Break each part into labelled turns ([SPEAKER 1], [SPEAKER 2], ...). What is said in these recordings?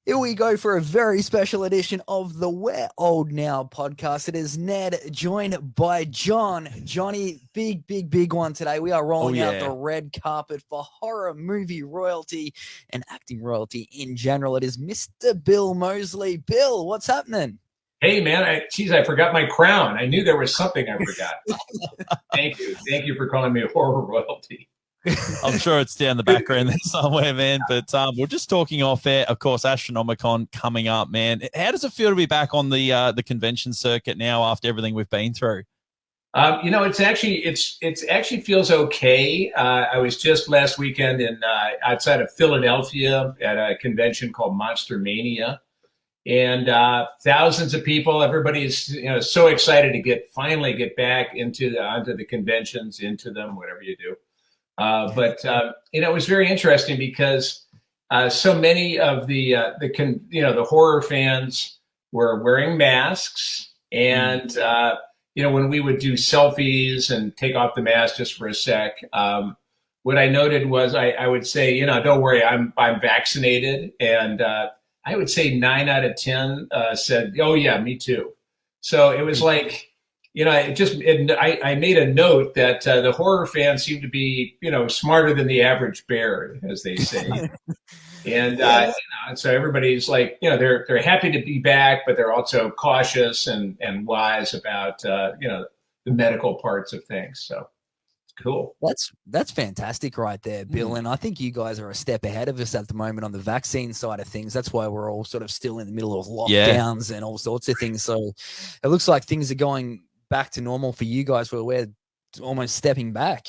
[SPEAKER 1] Here we go for a very special edition of the We're Old Now podcast. It is Ned joined by John. Johnny, big one today. We are rolling out the red carpet for horror movie royalty and acting royalty in general. It is Mr. Bill Moseley. Bill, what's happening?
[SPEAKER 2] Hey, man, I forgot my crown. I knew there was something I forgot. Thank you. Thank you for calling me a horror royalty.
[SPEAKER 3] I'm sure it's down the background there somewhere, man. But we're just talking off air. Of course, Astronomicon coming up, man. How does it feel to be back on the convention circuit now after everything we've been through?
[SPEAKER 2] It's actually feels okay. I was just last weekend in outside of Philadelphia at a convention called Monster Mania, and thousands of people. Everybody's so excited to finally get back onto the conventions, into them, whatever you do. But it was very interesting because so many of the horror fans were wearing masks, and when we would do selfies and take off the mask just for a sec, what I noted was I would say, don't worry, I'm vaccinated, and I would say 9 out of 10 said, oh yeah, me too. So it was like, I made a note that the horror fans seem to be, smarter than the average bear, as they say. And so everybody's like, they're happy to be back, but they're also cautious and wise about, the medical parts of things. So it's cool.
[SPEAKER 1] That's fantastic right there, Bill. And I think you guys are a step ahead of us at the moment on the vaccine side of things. That's why we're all sort of still in the middle of lockdowns and all sorts of things. So it looks like things are going back to normal for you guys, where we're almost stepping back.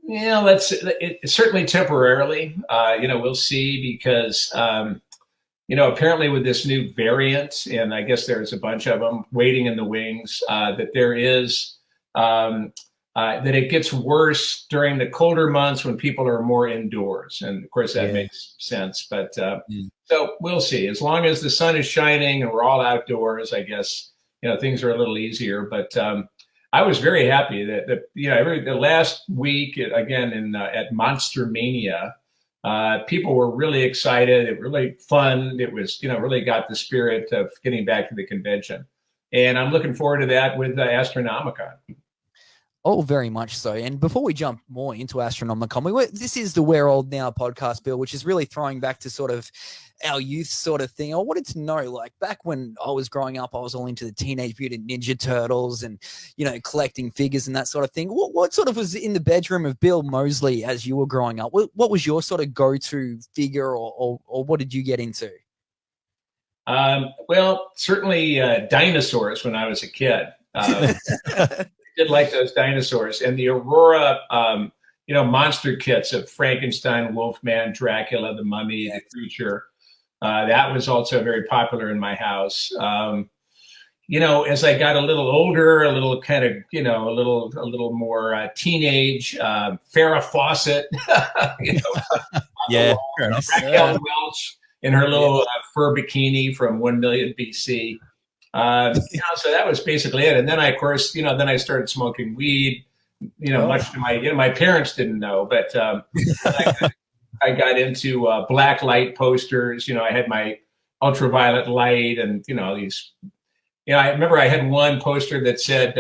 [SPEAKER 2] Yeah, it's certainly temporarily. We'll see, because apparently with this new variant, and I guess there's a bunch of them waiting in the wings, that there is that it gets worse during the colder months when people are more indoors, and of course that makes sense. But so we'll see. As long as the sun is shining and we're all outdoors, I guess things are a little easier. But I was very happy that the last week again at Monster Mania, people were really excited. It was really fun. It was really got the spirit of getting back to the convention, and I'm looking forward to that with Astronomicon.
[SPEAKER 1] Oh, very much so. And before we jump more into Astronomicon, this is the We're Old Now podcast, Bill, which is really throwing back to sort of our youth sort of thing. I wanted to know, like, back when I was growing up, I was all into the Teenage Mutant Ninja Turtles and, collecting figures and that sort of thing. What sort of was in the bedroom of Bill Moseley as you were growing up? What was your sort of go-to figure, or what did you get into?
[SPEAKER 2] Well, certainly dinosaurs when I was a kid. Did like those dinosaurs, and the Aurora, monster kits of Frankenstein, Wolfman, Dracula, the Mummy, the Creature. That was also very popular in my house. As I got a little older, a little kind of, a little more teenage, Farrah Fawcett, Raquel Welch in her little fur bikini from 1 million BC. So that was basically it. And then of course, then I started smoking weed, much to my parents didn't know, but I got into black light posters. I had my ultraviolet light and, these, I remember I had one poster that said,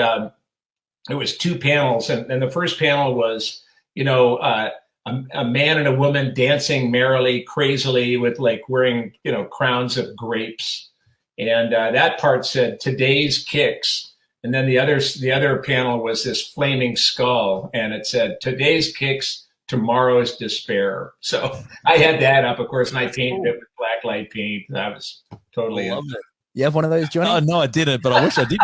[SPEAKER 2] it was 2 panels. And the first panel was, a man and a woman dancing merrily, crazily with wearing, crowns of grapes. And that part said today's kicks. And then the other panel was this flaming skull, and it said today's kicks, tomorrow's despair. So I had that up, of course, and I painted it with black light paint. That was totally it.
[SPEAKER 1] You have one of those, Johnny?
[SPEAKER 3] Oh, no, I didn't, but I wish I did.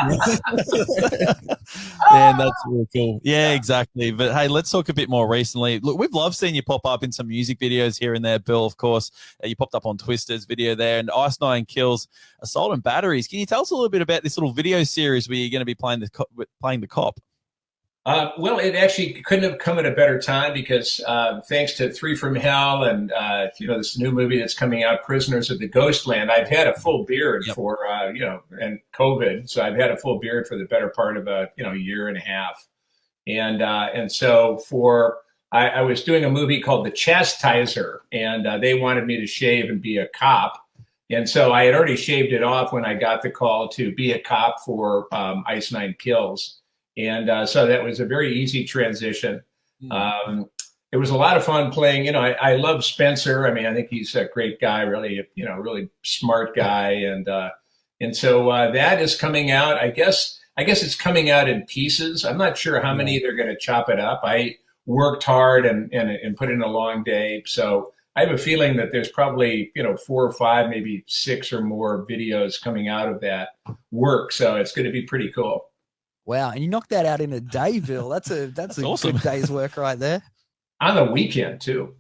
[SPEAKER 3] Man, that's really cool. Yeah, exactly. But hey, let's talk a bit more recently. Look, we've loved seeing you pop up in some music videos here and there, Bill, of course. You popped up on Twister's video there, and Ice Nine Kills Assault and Batteries. Can you tell us a little bit about this little video series where you're going to be playing the cop?
[SPEAKER 2] Well, it actually couldn't have come at a better time, because thanks to Three from Hell and this new movie that's coming out, Prisoners of the Ghostland, I've had a full beard for and COVID, so I've had a full beard for the better part of a year and a half, and so for I was doing a movie called The Chastiser, and they wanted me to shave and be a cop. And so I had already shaved it off when I got the call to be a cop for Ice Nine Kills. And so that was a very easy transition. It was a lot of fun playing. I love Spencer. I mean, I think he's a great guy, really, really smart guy. And so that is coming out. I guess it's coming out in pieces. I'm not sure how many they're going to chop it up. I worked hard and put in a long day. So I have a feeling that there's probably, 4 or 5, maybe 6 or more videos coming out of that work. So it's going to be pretty cool.
[SPEAKER 1] Wow. And you knocked that out in a day, Bill. That's a awesome. Good day's work right there.
[SPEAKER 2] On the weekend too.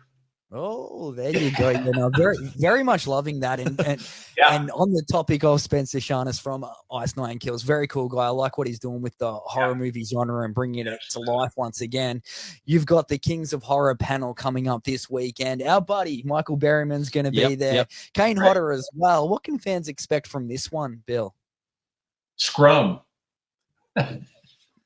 [SPEAKER 1] Oh, there you go. I'm very, very much loving that. And on the topic of Spencer Charnas from Ice Nine Kills, very cool guy. I like what he's doing with the horror movie genre and bringing it to life once again. You've got the Kings of Horror panel coming up this weekend. Our buddy Michael Berryman's going to be there. Yep. Kane Hodder as well. What can fans expect from this one, Bill?
[SPEAKER 2] Scrum.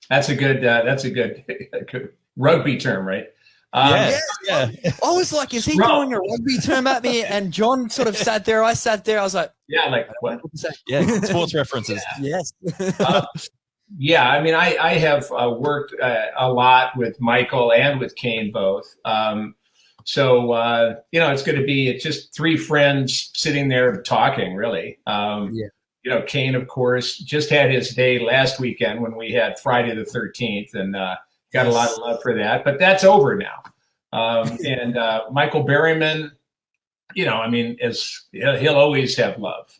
[SPEAKER 2] That's a good rugby term, right?
[SPEAKER 1] Yeah. I was like, is he throwing a rugby term at me? And John sort of sat there. I sat there. I was like,
[SPEAKER 2] like what?
[SPEAKER 3] Yeah, sports references.
[SPEAKER 1] Yes.
[SPEAKER 2] I mean, I have worked a lot with Michael and with Kane both. So it's going to be just 3 friends sitting there talking, really. Kane, of course, just had his day last weekend when we had Friday the 13th, and got a lot of love for that, but that's over now. And Michael Berryman, he'll always have love.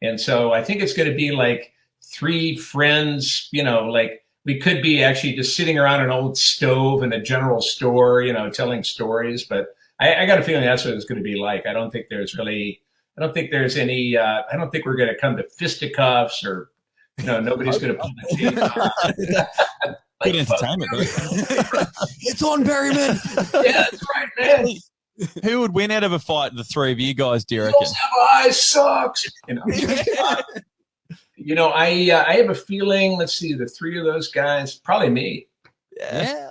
[SPEAKER 2] And so I think it's going to be like 3 friends, like we could be actually just sitting around an old stove in a general store, telling stories. But I got a feeling that's what it's going to be like. I don't think we're going to come to fisticuffs or, nobody's going to pull the chain on.
[SPEAKER 3] Good entertainment.
[SPEAKER 1] It's on, Berryman.
[SPEAKER 2] Yeah, that's right, man.
[SPEAKER 3] Who would win out of a fight? The 3 of you guys, do you reckon?
[SPEAKER 2] Those have eyes, sucks. I have a feeling. Let's see, the 3 of those guys, probably me.
[SPEAKER 1] Yeah.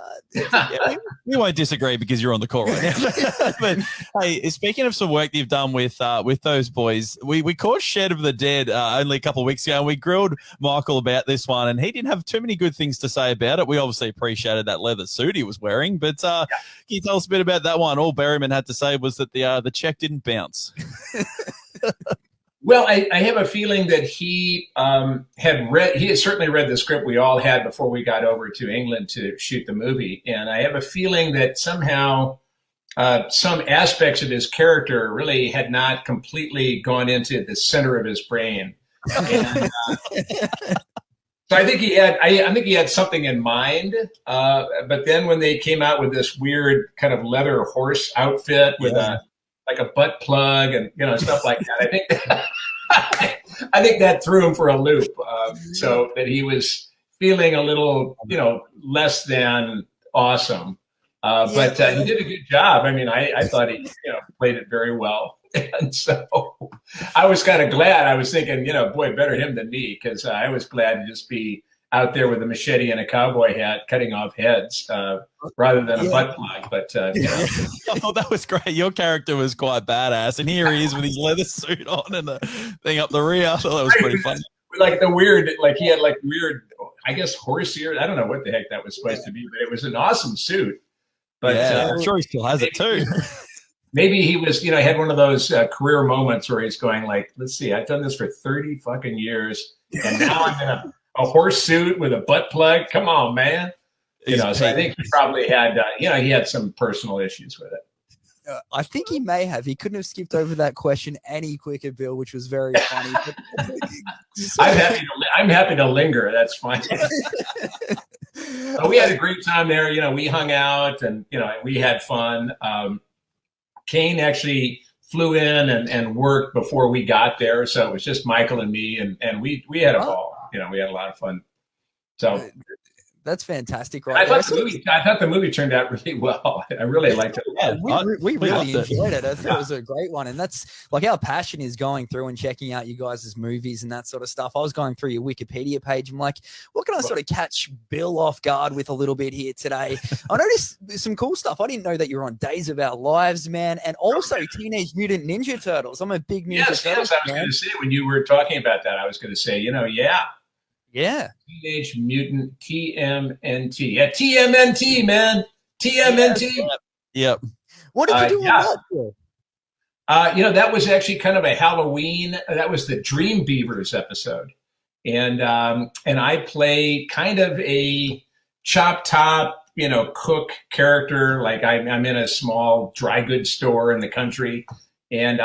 [SPEAKER 3] We won't disagree because you're on the call right now. But hey, speaking of some work you've done with those boys, we caught Shed of the Dead only a couple of weeks ago, and we grilled Michael about this one, and he didn't have too many good things to say about it. We obviously appreciated that leather suit he was wearing, but can you tell us a bit about that one? All Berryman had to say was that the check didn't bounce.
[SPEAKER 2] Well, I have a feeling that he had certainly read the script we all had before we got over to England to shoot the movie. And I have a feeling that somehow some aspects of his character really had not completely gone into the center of his brain. And, so I think he had something in mind. But then when they came out with this weird kind of leather horse outfit with a butt plug and stuff like that, I think that threw him for a loop. So that he was feeling a little less than awesome. But he did a good job. I mean, I thought he played it very well. And so I was kind of glad. I was thinking, boy, better him than me, because I was glad to just be out there with a machete and a cowboy hat cutting off heads rather than a butt plug. But
[SPEAKER 3] I thought that was great. Your character was quite badass, and here he is with his leather suit on and the thing up the rear. I thought that was pretty funny.
[SPEAKER 2] Like he had like weird, I guess, horse ears. I don't know what the heck that was supposed to be, but it was an awesome suit. But
[SPEAKER 3] I'm sure he still has it too.
[SPEAKER 2] Maybe he was, had one of those career moments where he's going like, let's see, I've done this for 30 fucking years, and now I'm in a horse suit with a butt plug. Come on, man. So I think he probably had, he had some personal issues with it.
[SPEAKER 1] I think he may have. He couldn't have skipped over that question any quicker, Bill, which was very funny.
[SPEAKER 2] I'm happy to linger. That's fine. We had a great time there. We hung out and, we had fun. Kane actually flew in and worked before we got there. So it was just Michael and me, and we had a ball. We had a lot of fun. So
[SPEAKER 1] That's fantastic, right?
[SPEAKER 2] I thought the movie turned out really well. I really liked it.
[SPEAKER 1] Yeah, we really enjoyed it. I thought it was a great one. And that's like our passion is going through and checking out you guys' movies and that sort of stuff. I was going through your Wikipedia page. I'm like, what can I sort of catch Bill off guard with a little bit here today? I noticed some cool stuff. I didn't know that you're on Days of Our Lives, man, and also Teenage Mutant Ninja Turtles. I'm a big Ninja Turtles
[SPEAKER 2] Yes, I was going to say, when you were talking about that, I was going to say,
[SPEAKER 1] Yeah.
[SPEAKER 2] Teenage Mutant TMNT. Yeah, TMNT, man. TMNT.
[SPEAKER 3] Yep.
[SPEAKER 1] What did you do with that for?
[SPEAKER 2] That was actually kind of a Halloween. That was the Dream Beavers episode. And I play kind of a chop top, cook character. Like I'm in a small dry goods store in the country. And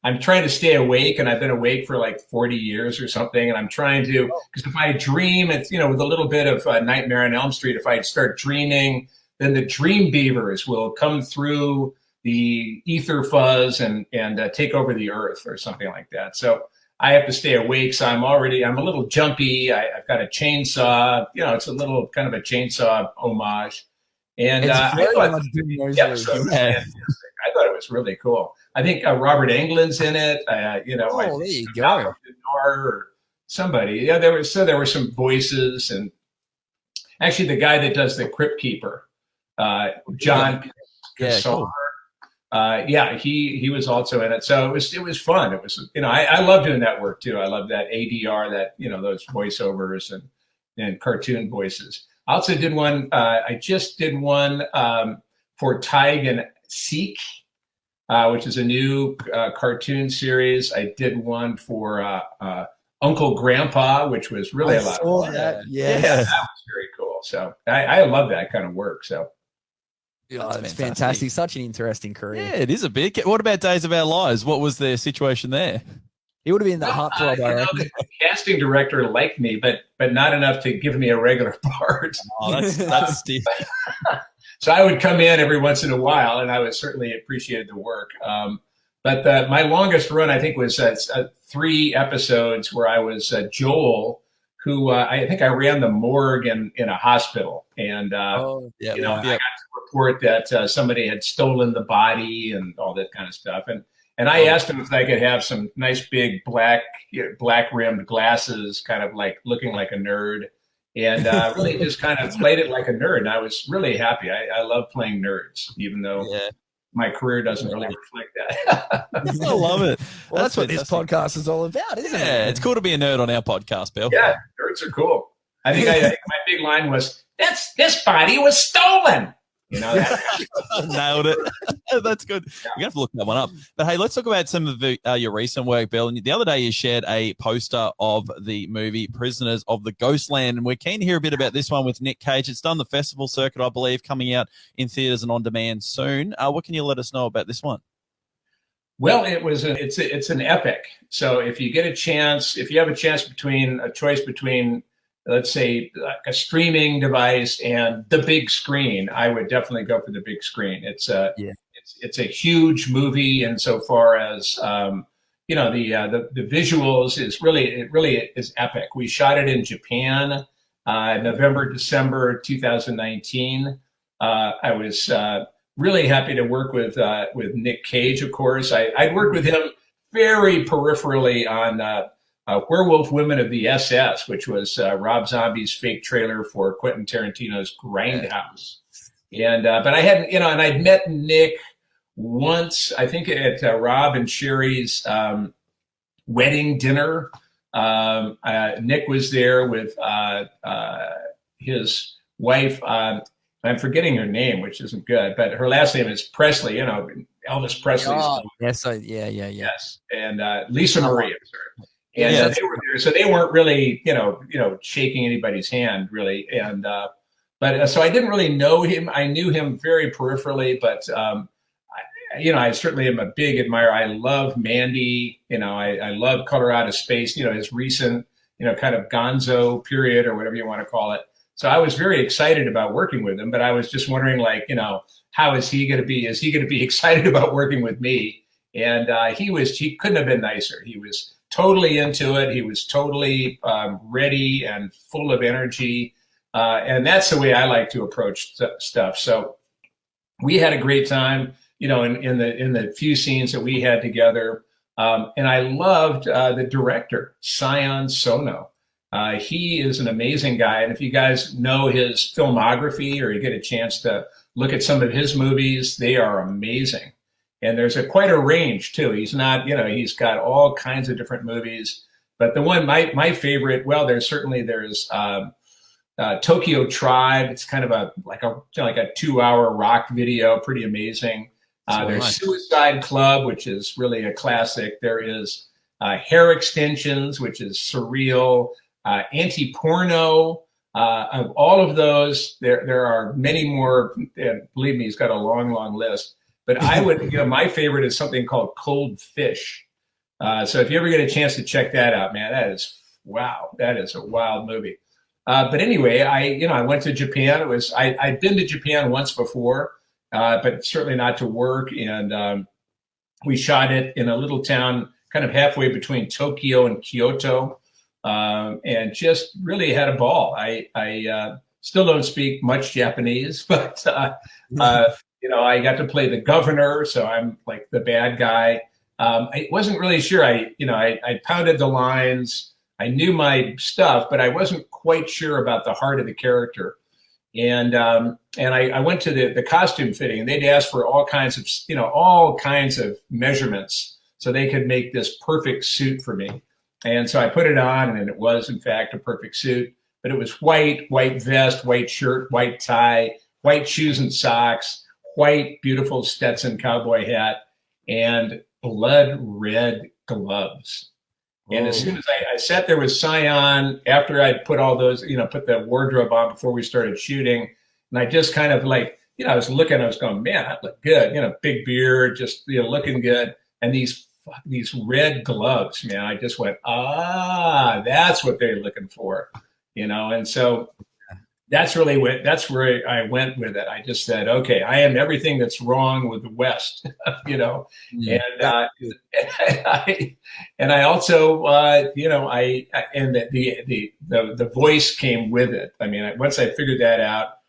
[SPEAKER 2] I'm trying to stay awake, and I've been awake for like 40 years or something. And I'm trying to, because if I dream, it's, with a little bit of Nightmare on Elm Street, if I start dreaming, then the Dream Beavers will come through the ether fuzz and take over the earth or something like that. So I have to stay awake. So I'm a little jumpy. I've got a chainsaw, it's a little kind of a chainsaw homage. And I thought it was really cool. I think Robert Englund's in it.
[SPEAKER 1] There you go.
[SPEAKER 2] Or somebody. Yeah, there were some voices, and actually the guy that does the Crypt Keeper, John Cassar. He was also in it. So it was fun. It was, I love doing that work too. I love that ADR, that, those voiceovers and cartoon voices. I also did one. I just did one for Tig and Seek, which is a new cartoon series. I did one for Uncle Grandpa, which was really a lot of fun.
[SPEAKER 1] Yeah,
[SPEAKER 2] that was very cool. So I love that kind of work. So.
[SPEAKER 1] Yeah, it's fantastic. Such an interesting career.
[SPEAKER 3] Yeah, it is a bit. What about Days of Our Lives? What was their situation there?
[SPEAKER 1] He would have been the heartthrob, I reckon.
[SPEAKER 2] The casting director liked me, but not enough to give me a regular part.
[SPEAKER 3] Oh, that's stiff.
[SPEAKER 2] So I would come in every once in a while, and I would certainly appreciate the work. But my longest run, I think, was 3 episodes where I was Joel, who I think I ran the morgue in a hospital. And, I got to report that somebody had stolen the body and all that kind of stuff. And I asked him if I could have some nice big black rimmed glasses, kind of like looking like a nerd. And really just kind of played it like a nerd. And I was really happy. I love playing nerds, even though my career doesn't really reflect that.
[SPEAKER 3] I love it.
[SPEAKER 1] Well, that's what this podcast is all about, isn't it?
[SPEAKER 3] Yeah, it's cool to be a nerd on our podcast, Bill.
[SPEAKER 2] Yeah, nerds are cool. I think my big line was, this body was stolen.
[SPEAKER 3] Nailed it. That's good. You're gonna have to look that one up. But hey, let's talk about some of your recent work, Bill. And the other day you shared a poster of the movie Prisoners of the Ghostland, and we're keen to hear a bit about this one with Nick Cage. It's done the festival circuit, I believe, coming out in theaters and on demand soon. What can you let us know about this one?
[SPEAKER 2] Well, it's an epic. So if you have a chance between let's say like a streaming device and the big screen, I would definitely go for the big screen. It's a huge movie insofar as the visuals is really is epic. We shot it in Japan, November, December 2019. I was really happy to work with Nick Cage, of course. I'd worked with him very peripherally on Werewolf Women of the SS, which was Rob Zombie's fake trailer for Quentin Tarantino's Grindhouse. And but I hadn't, and I'd met Nick once, I think at Rob and Sherry's wedding dinner. Nick was there with his wife. I'm forgetting her name, which isn't good, but her last name is Presley. Elvis Presley's.
[SPEAKER 1] Oh, yes, yeah.
[SPEAKER 2] Yes, and Lisa Marie. And they were there, so they weren't really, shaking anybody's hand, really. And but so I didn't really know him. I knew him very peripherally, but I certainly am a big admirer. I love Mandy. I love Color Out of Space. His recent, kind of Gonzo period or whatever you want to call it. So I was very excited about working with him, but I was just wondering, how is he going to be? Is he going to be excited about working with me? And he couldn't have been nicer. He was totally into it. He was totally ready and full of energy. And that's the way I like to approach stuff. So we had a great time, in the few scenes that we had together. And I loved the director, Sion Sono. He is an amazing guy. And if you guys know his filmography or you get a chance to look at some of his movies, they are amazing. And there's quite a range too. He's not, he's got all kinds of different movies. But the one, my favorite, well, there's Tokyo Tribe. It's kind of like a 2-hour rock video, pretty amazing. There's Suicide Club, which is really a classic. There is Hair Extensions, which is surreal. Anti-porno. Of all of those, there are many more. And believe me, he's got a long, long list. But I would, my favorite is something called Cold Fish. So if you ever get a chance to check that out, man, that is a wild movie. But anyway, I went to Japan. I'd been to Japan once before, but certainly not to work. And we shot it in a little town kind of halfway between Tokyo and Kyoto, and just really had a ball. I still don't speak much Japanese, but I got to play the governor, so I'm like the bad guy. I wasn't really sure. I pounded the lines. I knew my stuff, but I wasn't quite sure about the heart of the character. And I went to the costume fitting, and they'd asked for all kinds of measurements so they could make this perfect suit for me. And so I put it on, and it was in fact a perfect suit. But it was white vest, white shirt, white tie, white shoes and socks, white beautiful Stetson cowboy hat, and blood red gloves. And as soon as I sat there with Sion, after I'd put all those, put the wardrobe on before we started shooting, and I just kind of I was looking, I was going, man, I look good, big beard, just, looking good. And these red gloves, man, I just went, that's what they're looking for, and so that's where I went with it. I just said, okay, I am everything that's wrong with the West, and I also, the voice came with it. I mean, once I figured that out,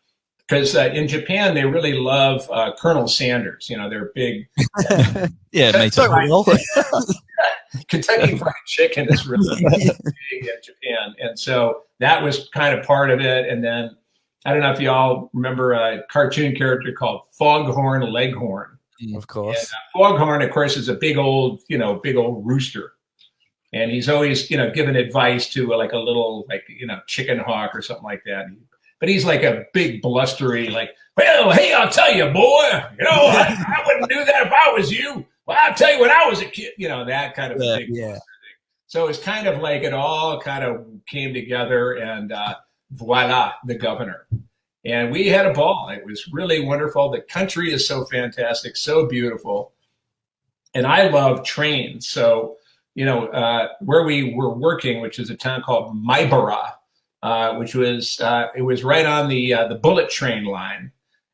[SPEAKER 2] because in Japan they really love Colonel Sanders. They're big.
[SPEAKER 3] Yeah, it makes sense.
[SPEAKER 2] Kentucky Fried Chicken is really big in Japan, and so that was kind of part of it. And then I don't know if you all remember a cartoon character called Foghorn Leghorn.
[SPEAKER 1] Of course.
[SPEAKER 2] And, Foghorn, of course, is a big old rooster, and he's always giving advice to a little chicken hawk or something like that. But he's like a big blustery, well, hey, I'll tell you, boy, I wouldn't do that if I was you. Well, I'll tell you when I was a kid, that kind of thing. Yeah. So it's kind of like it all kind of came together, and voila, the governor. And we had a ball. It was really wonderful. The country is so fantastic, so beautiful. And I love trains. So, where we were working, which is a town called Maibara, which was, it was right on the bullet train line.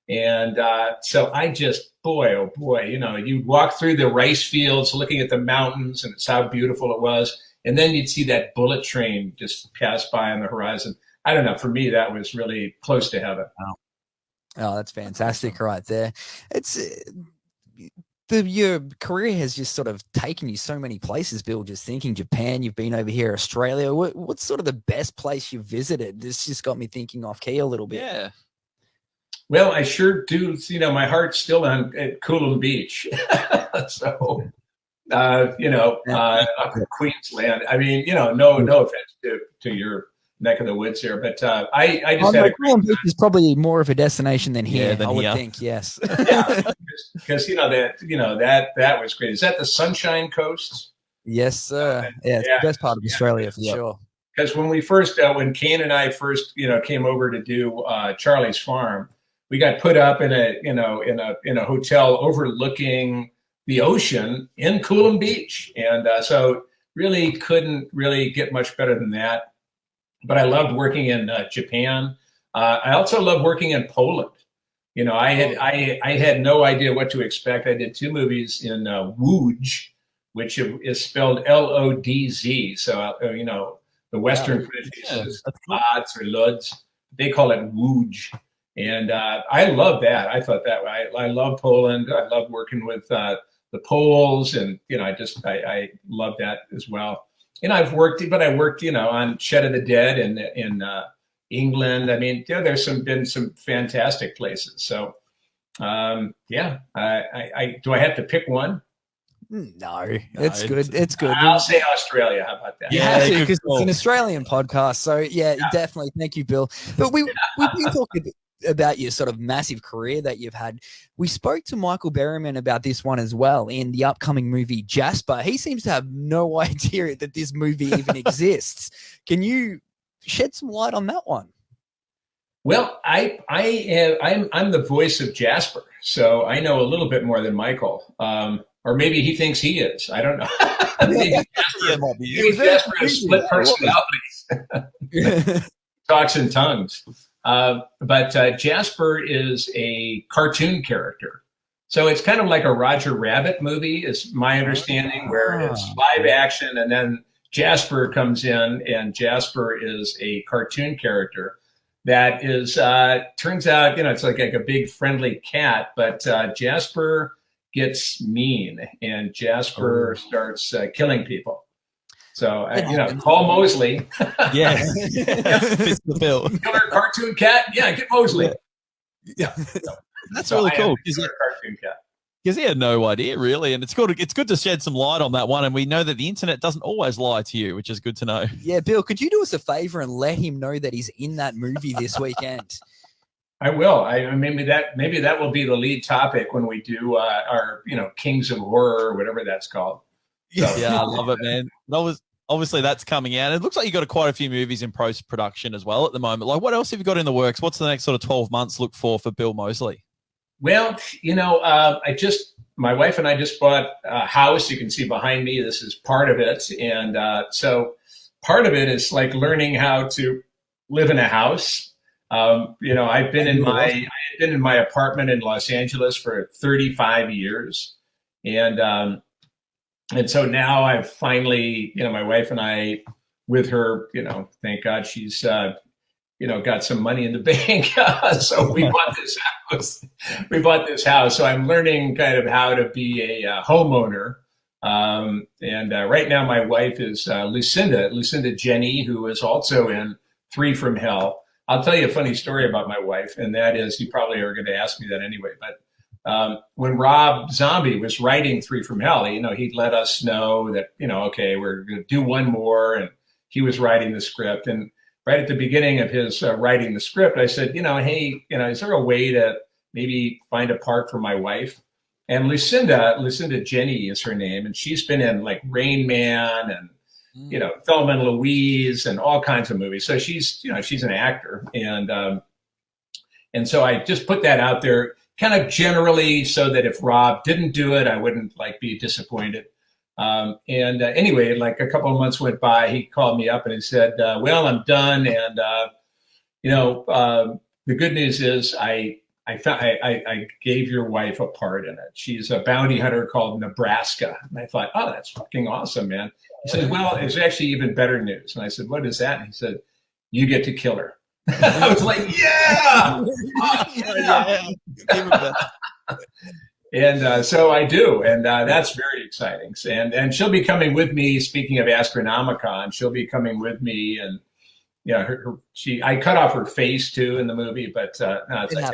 [SPEAKER 2] And so I just, boy, oh boy, you walk through the rice fields looking at the mountains, and it's how beautiful it was. And then you'd see that bullet train just pass by on the horizon. I don't know. For me, that was really close to heaven.
[SPEAKER 1] Wow. Oh, that's fantastic right there. It's your career has just sort of taken you so many places, Bill. Just thinking Japan, you've been over here, Australia. What's sort of the best place you've visited? This just got me thinking off key a little bit.
[SPEAKER 3] Yeah.
[SPEAKER 2] Well, I sure do. My heart's still at Coolum Beach. So, up in Queensland. I mean, no offense to your neck of the woods here, but I just had
[SPEAKER 1] Coolum Beach is probably more of a destination than here. I would think, yes.
[SPEAKER 2] Yeah, because that was great. Is that the Sunshine Coast?
[SPEAKER 1] Yes, sir. It's the best part of Australia for sure.
[SPEAKER 2] Because when we first, when Kane and I first, came over to do Charlie's Farm, we got put up in a hotel overlooking the ocean in Coolum Beach, and so really couldn't really get much better than that. But I loved working in Japan. I also loved working in Poland. I had no idea what to expect. I did 2 movies in Łódź, which is spelled Lodz. So the Western pronunciation is Lodz or Lodz. they call it Łódź. And I love that. I thought that I love Poland. I love working with the Poles, and I love that as well. And I worked on Shed of the Dead in England. I mean, there's been some fantastic places. So I do I have to pick one?
[SPEAKER 1] No, it's good. It's good.
[SPEAKER 2] I'll say Australia. How about that?
[SPEAKER 1] Yeah, because it's an Australian podcast. So yeah, definitely. Thank you, Bill. But we've been talking about your sort of massive career that you've had. We spoke to Michael Berryman about this one as well in the upcoming movie Jasper. He seems to have no idea that this movie even exists. Can you shed some light on that one?
[SPEAKER 2] Well, I'm the voice of Jasper, so I know a little bit more than Michael. Or maybe he thinks he is. I don't know. Maybe Jasper has split personalities. Talks in tongues. But Jasper is a cartoon character. So it's kind of like a Roger Rabbit movie, is my understanding, where it's live action, and then Jasper comes in, and Jasper is a cartoon character that is, turns out, it's like a big friendly cat, but Jasper gets mean, and Jasper starts killing people. So, call Moseley.
[SPEAKER 3] Yeah. Fits the bill.
[SPEAKER 2] Killer cartoon cat? Yeah, get Moseley. Yeah.
[SPEAKER 3] That's really cool.
[SPEAKER 2] Cartoon cat.
[SPEAKER 3] Because he had no idea, really. And it's good to shed some light on that one. And we know that the internet doesn't always lie to you, which is good to know.
[SPEAKER 1] Yeah, Bill, could you do us a favor and let him know that he's in that movie this weekend?
[SPEAKER 2] I will. Maybe that will be the lead topic when we do our Kings of Horror or whatever that's called. So,
[SPEAKER 3] yeah, I love it, man. Obviously that's coming out. It looks like you got quite a few movies in post-production as well at the moment. Like, what else have you got in the works? What's the next sort of 12 months look for Bill Moseley?
[SPEAKER 2] Well, my wife and I just bought a house. You can see behind me, this is part of it. And so part of it is like learning how to live in a house. I've been in my apartment in Los Angeles for 35 years. And so now I've finally, my wife and I, with her, thank God she's, got some money in the bank. So we bought this house. So I'm learning kind of how to be a homeowner. And right now my wife is Lucinda Jenny, who is also in Three from Hell. I'll tell you a funny story about my wife, and that is, you probably are going to ask me that anyway, but when Rob Zombie was writing Three from Hell, he'd let us know that, okay, we're going to do one more, and he was writing the script. And right at the beginning of his writing the script, I said, hey, is there a way to maybe find a part for my wife? And Lucinda Jenny is her name, and she's been in like Rain Man and Thelma and Louise and all kinds of movies. So she's an actor, and so I just put that out there, kind of generally, so that if Rob didn't do it, I wouldn't be disappointed. Anyway, like a couple of months went by, he called me up and he said, well, I'm done. And, the good news is I gave your wife a part in it. She's a bounty hunter called Nebraska. And I thought, oh, that's fucking awesome, man. He said, well, it's actually even better news. And I said, what is that? And he said, you get to kill her. I was like, yeah. And so I do, and that's very exciting. And she'll be coming with me. Speaking of Astronomicon, she'll be coming with me, and I cut off her face too in the movie, but no, it's like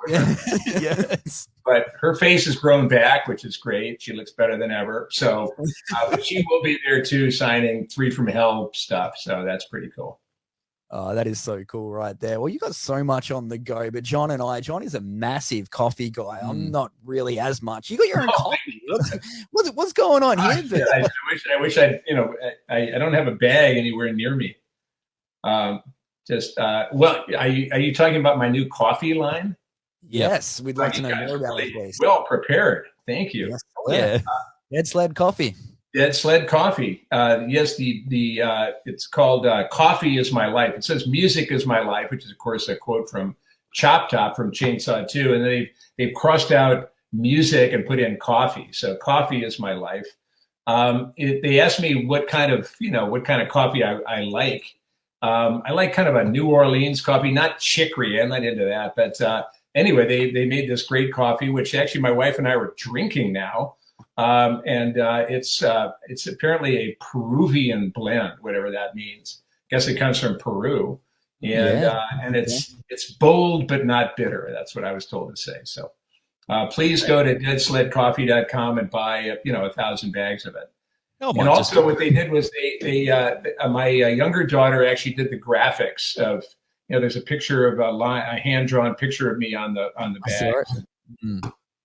[SPEAKER 2] yes. But her face has grown back, which is great. She looks better than ever. So she will be there too, signing Three from Hell stuff. So that's pretty cool.
[SPEAKER 1] Oh, that is so cool right there. Well, you got so much on the go, but John is a massive coffee guy. I'm not really as much. You got your own coffee. What's going on here?
[SPEAKER 2] I wish I don't have a bag anywhere near me. Are you talking about my new coffee line?
[SPEAKER 1] Yes, we'd like to know more about it, please.
[SPEAKER 2] Well prepared. Thank you.
[SPEAKER 1] Yes, Dead Sled Coffee.
[SPEAKER 2] Dead Sled Coffee. Yes, it's called Coffee is My Life. It says music is my life, which is, of course, a quote from Chop Top from Chainsaw 2. And they've crossed out music and put in coffee. So coffee is my life. They asked me what kind of coffee I like. I like kind of a New Orleans coffee, not chicory. I'm not into that. But anyway, they made this great coffee, which actually my wife and I were drinking now. And it's apparently a Peruvian blend, whatever that means. I guess it comes from Peru. And it's bold but not bitter. That's what I was told to say. So please go to deadsledcoffee.com and buy 1,000 bags of it. And also what they did was my younger daughter actually did the graphics of, there's a picture of a hand-drawn picture of me on the bag.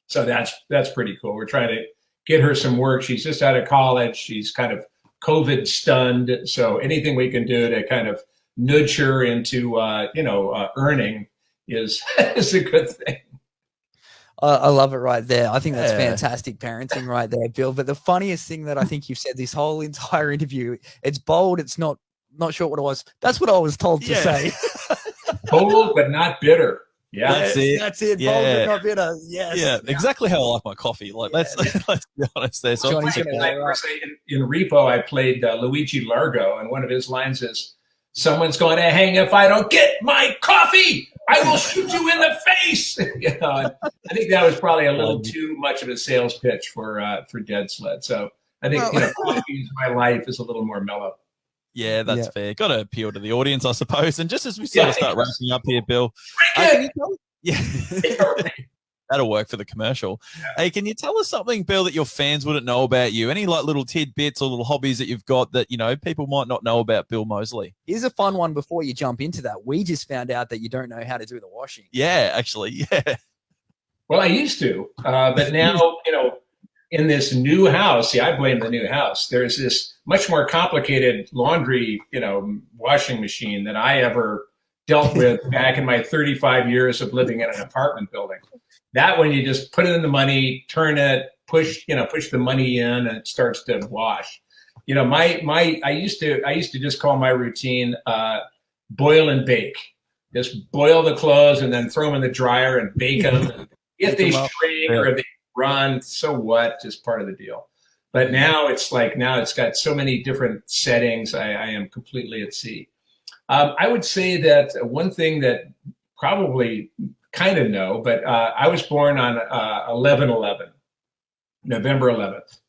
[SPEAKER 2] So that's pretty cool. We're trying to get her some work. She's just out of college. She's kind of COVID stunned. So anything we can do to kind of nudge her into, earning is a good thing.
[SPEAKER 1] I love it right there. I think that's fantastic parenting right there, Bill. But the funniest thing that I think you've said this whole entire interview, it's bold. It's not sure what it was. That's what I was told to say.
[SPEAKER 2] Bold, but not bitter. Yeah,
[SPEAKER 1] that's it. Bold, but not bitter. Yes.
[SPEAKER 3] Yeah, exactly how I like my coffee. Like, let's be honest there. So
[SPEAKER 2] in Repo, I played Luigi Largo, and one of his lines is, "Someone's going to hang if I don't get my coffee. I will shoot you in the face." I think that was probably a little too much of a sales pitch for Dead Sled. So I think coffee is my life is a little more mellow.
[SPEAKER 3] Yeah, that's fair. Got to appeal to the audience, I suppose. And just as we sort of start wrapping up here, Bill, that'll work for the commercial. Yeah. Hey, can you tell us something, Bill, that your fans wouldn't know about you? Any like little tidbits or little hobbies that you've got that, people might not know about Bill Moseley?
[SPEAKER 1] Here's a fun one before you jump into that. We just found out that you don't know how to do the washing.
[SPEAKER 3] Yeah, actually. Yeah.
[SPEAKER 2] Well, I used to, but now, in this new house, I blame the new house. There's this much more complicated laundry, washing machine than I ever dealt with back in my 35 years of living in an apartment building. That one, you just put it in the money, turn it, push the money in, and it starts to wash. I used to just call my routine boil and bake. Just boil the clothes and then throw them in the dryer and bake them. If they string or if they run, so what? Just part of the deal. But now it's got so many different settings. I am completely at sea. I would say that one thing that probably kind of know, but I was born on 11/11, November 11th.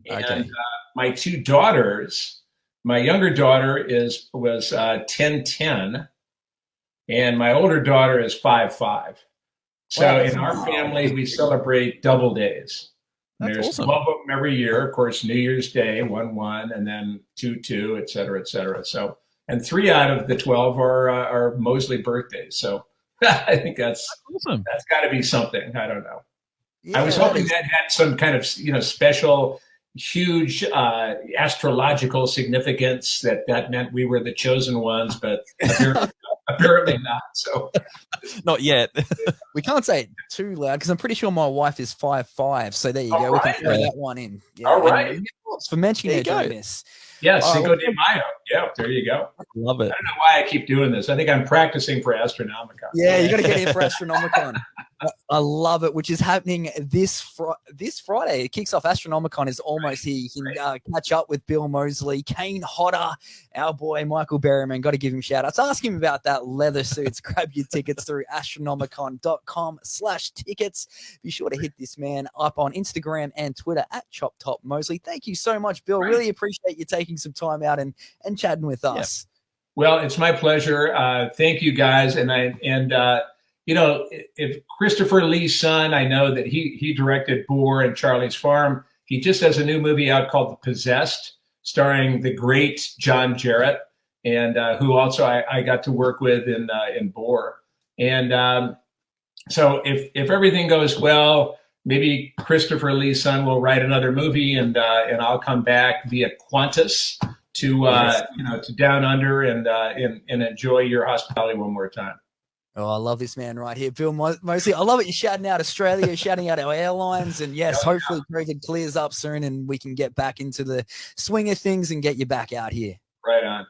[SPEAKER 3] Okay.
[SPEAKER 2] And my two daughters, my younger daughter was 10/10, and my older daughter is 5/5. So in our family, we celebrate double days. There's awesome. 12 of them every year. Of course, New Year's Day, 1/1, and then 2/2, et cetera, et cetera. So, and 3 out of the 12 are Moseley birthdays. So I think that's awesome. That's got to be something. I don't know. Yeah, I was hoping that had some kind of special, huge astrological significance that meant we were the chosen ones, but apparently not. So
[SPEAKER 3] not yet.
[SPEAKER 1] We can't say it too loud because I'm pretty sure my wife is 5'5". So there you go.
[SPEAKER 2] Right.
[SPEAKER 1] We can throw that one in. Yeah,
[SPEAKER 2] all right.
[SPEAKER 1] For mentioning it during this.
[SPEAKER 2] Yeah, Cinco de Mayo. Yeah, there you go.
[SPEAKER 3] Love it.
[SPEAKER 2] I don't know why I keep doing this. I think I'm practicing for Astronomicon.
[SPEAKER 1] Yeah, you got to get in for Astronomicon. I love it, which is happening this Friday. It kicks off. Astronomicon is almost here. You can catch up with Bill Moseley, Kane Hodder, our boy Michael Berryman. Got to give him shout outs. Ask him about that leather suits. Grab your tickets through astronomicon.com/tickets. Be sure to hit this man up on Instagram and Twitter at ChopTopMoseley. Thank you so much, Bill. Really appreciate you taking some time out and chatting with us.
[SPEAKER 2] Well, it's my pleasure. Thank you guys. If Christopher Lee's son, I know that he directed Boar and Charlie's Farm. He just has a new movie out called The Possessed, starring the great John Jarrett, and who also I got to work with in Boar. And so if everything goes well, maybe Christopher Lee's son will write another movie, and I'll come back via Qantas to Down Under and enjoy your hospitality one more time.
[SPEAKER 1] Oh, I love this man right here, Bill Moseley. I love it. You're shouting out Australia, shouting out our airlines. And yes, hopefully COVID clears up soon and we can get back into the swing of things and get you back out here.
[SPEAKER 2] Right on.